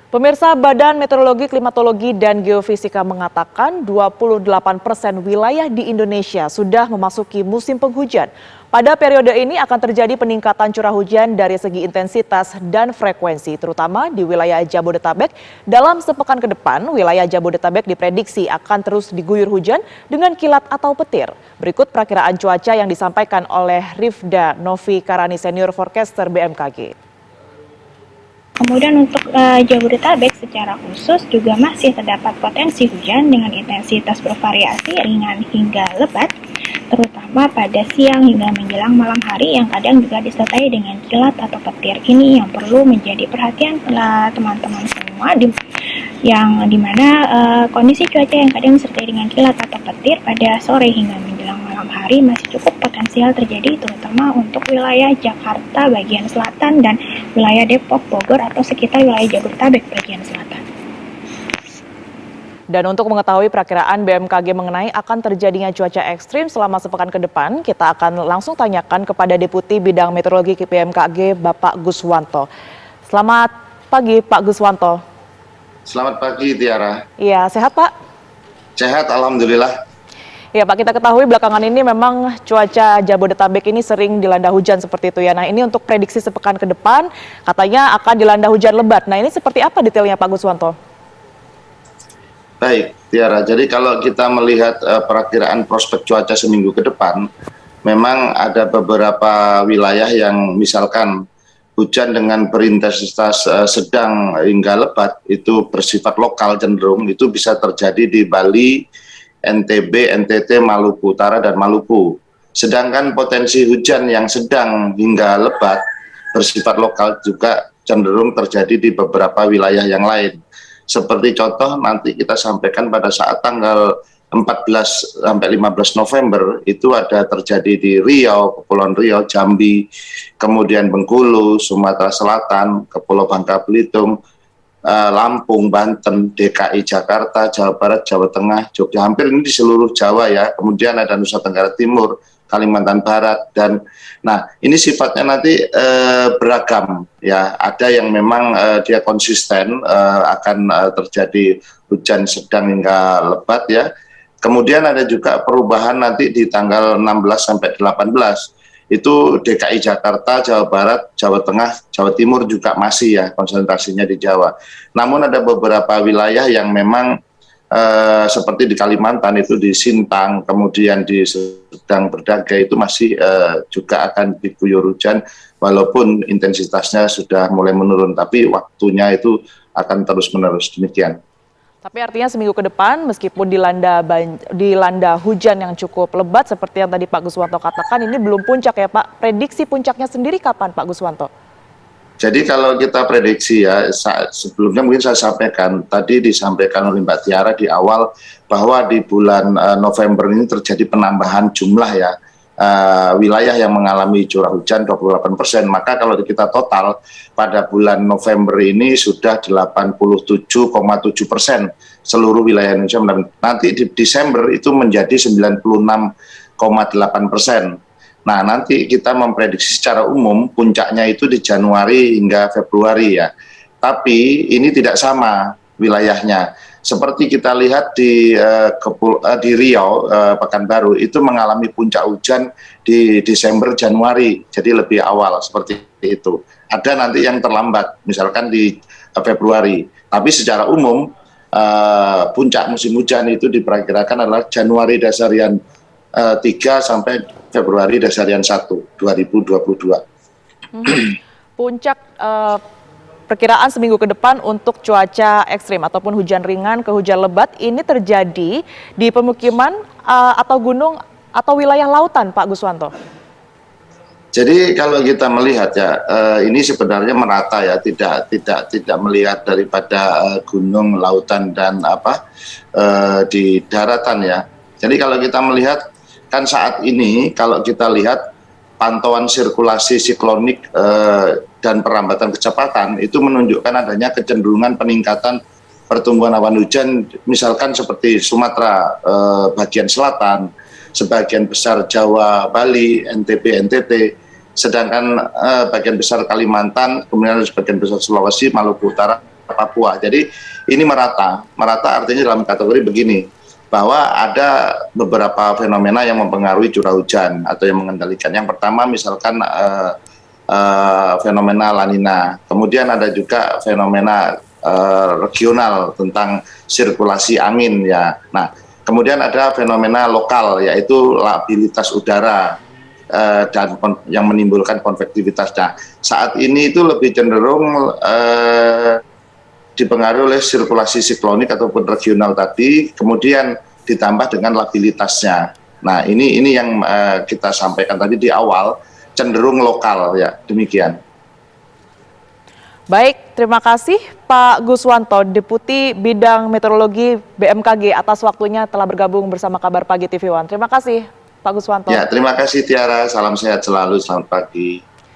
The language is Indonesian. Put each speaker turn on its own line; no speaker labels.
Pemirsa, Badan Meteorologi, Klimatologi, dan Geofisika mengatakan 28% wilayah di Indonesia sudah memasuki musim penghujan. Pada periode ini akan terjadi peningkatan curah hujan dari segi intensitas dan frekuensi, terutama di wilayah Jabodetabek. Dalam sepekan ke depan, wilayah Jabodetabek diprediksi akan terus diguyur hujan dengan kilat atau petir. Berikut perakiraan cuaca yang disampaikan oleh Rifda Novi Karani, Senior Forecaster BMKG.
Kemudian untuk Jabodetabek secara khusus juga masih terdapat potensi hujan dengan intensitas bervariasi ringan hingga lebat, terutama pada siang hingga menjelang malam hari yang kadang juga disertai dengan kilat atau petir. Ini yang perlu menjadi perhatian teman-teman semua, yang dimana kondisi cuaca yang kadang disertai dengan kilat atau petir pada sore hingga menjelang malam hari masih cukup potensial terjadi, terutama untuk wilayah Jakarta bagian selatan dan wilayah Depok, Bogor, atau sekitar wilayah Jabodetabek bagian selatan.
Dan untuk mengetahui perakiraan BMKG mengenai akan terjadinya cuaca ekstrim selama sepekan ke depan, kita akan langsung tanyakan kepada Deputi Bidang Meteorologi BMKG, Bapak Guswanto. Selamat pagi, Pak Guswanto.
Selamat pagi, Tiara.
Iya, sehat Pak?
Sehat, alhamdulillah.
Ya Pak, kita ketahui belakangan ini memang cuaca Jabodetabek ini sering dilanda hujan seperti itu ya. Nah ini untuk prediksi sepekan ke depan katanya akan dilanda hujan lebat. Nah ini seperti apa detailnya Pak Guswanto?
Baik, Tiara. Jadi kalau kita melihat perakiraan prospek cuaca seminggu ke depan, memang ada beberapa wilayah yang misalkan hujan dengan berintensitas sedang hingga lebat itu bersifat lokal cenderung itu bisa terjadi di Bali, NTB, NTT, Maluku Utara, dan Maluku. Sedangkan potensi hujan yang sedang hingga lebat bersifat lokal juga cenderung terjadi di beberapa wilayah yang lain. Seperti contoh nanti kita sampaikan pada saat tanggal 14 sampai 15 November itu ada terjadi di Riau, Kepulauan Riau, Jambi, kemudian Bengkulu, Sumatera Selatan, Kepulauan Bangka Belitung, Lampung, Banten, DKI Jakarta, Jawa Barat, Jawa Tengah, Jogja, hampir ini di seluruh Jawa ya. Kemudian ada Nusa Tenggara Timur, Kalimantan Barat, dan nah ini sifatnya nanti beragam ya. Ada yang memang dia konsisten akan terjadi hujan sedang hingga lebat ya. Kemudian ada juga perubahan nanti di tanggal 16 sampai 18. Itu DKI Jakarta, Jawa Barat, Jawa Tengah, Jawa Timur juga masih ya konsentrasinya di Jawa. Namun ada beberapa wilayah yang memang seperti di Kalimantan itu di Sintang, kemudian di Sedang Berdagai itu masih juga akan diguyur hujan walaupun intensitasnya sudah mulai menurun, tapi waktunya itu akan terus-menerus demikian.
Tapi artinya seminggu ke depan meskipun dilanda hujan yang cukup lebat seperti yang tadi Pak Guswanto katakan, ini belum puncak ya Pak. Prediksi puncaknya sendiri kapan Pak Guswanto?
Jadi kalau kita prediksi ya, sebelumnya mungkin saya sampaikan, tadi disampaikan oleh Mbak Tiara di awal bahwa di bulan November ini terjadi penambahan jumlah ya wilayah yang mengalami curah hujan 28%. Maka kalau kita total pada bulan November ini sudah 87,7% seluruh wilayah Indonesia. Nanti di Desember itu menjadi 96,8%. Nah, nanti kita memprediksi secara umum puncaknya itu di Januari hingga Februari ya. Tapi ini tidak sama wilayahnya. Seperti kita lihat di Riau, Pekanbaru, itu mengalami puncak hujan di Desember, Januari. Jadi lebih awal seperti itu. Ada nanti yang terlambat, misalkan di Februari. Tapi secara umum, puncak musim hujan itu diperkirakan adalah Januari dasarian 3 sampai Februari dasarian 1, 2022.
Puncak perkiraan seminggu ke depan untuk cuaca ekstrim ataupun hujan ringan ke hujan lebat ini terjadi di pemukiman atau gunung atau wilayah lautan Pak Guswanto?
Jadi kalau kita melihat ya, ini sebenarnya merata ya, tidak melihat daripada gunung, lautan, dan di daratan ya. Jadi kalau kita melihat kan saat ini kalau kita lihat pantauan sirkulasi siklonik dan perlambatan kecepatan itu menunjukkan adanya kecenderungan peningkatan pertumbuhan awan hujan, misalkan seperti Sumatera bagian selatan, sebagian besar Jawa, Bali, NTB, NTT, sedangkan bagian besar Kalimantan, kemudian sebagian besar Sulawesi, Maluku Utara, Papua. Jadi ini merata artinya dalam kategori begini, bahwa ada beberapa fenomena yang mempengaruhi curah hujan atau yang mengendalikan. Yang pertama misalkan fenomena La Nina, kemudian ada juga fenomena regional tentang sirkulasi angin ya. Nah, kemudian ada fenomena lokal yaitu labilitas udara dan yang menimbulkan konvektivitasnya. Saat ini itu lebih cenderung dipengaruhi oleh sirkulasi siklonik ataupun regional tadi, kemudian ditambah dengan labilitasnya. Nah, ini yang kita sampaikan tadi di awal, cenderung lokal ya, demikian.
Baik, terima kasih Pak Guswanto, Deputi Bidang Meteorologi BMKG atas waktunya telah bergabung bersama Kabar Pagi TV One. Terima kasih Pak Guswanto.
Ya, terima kasih Tiara, salam sehat selalu, selamat pagi.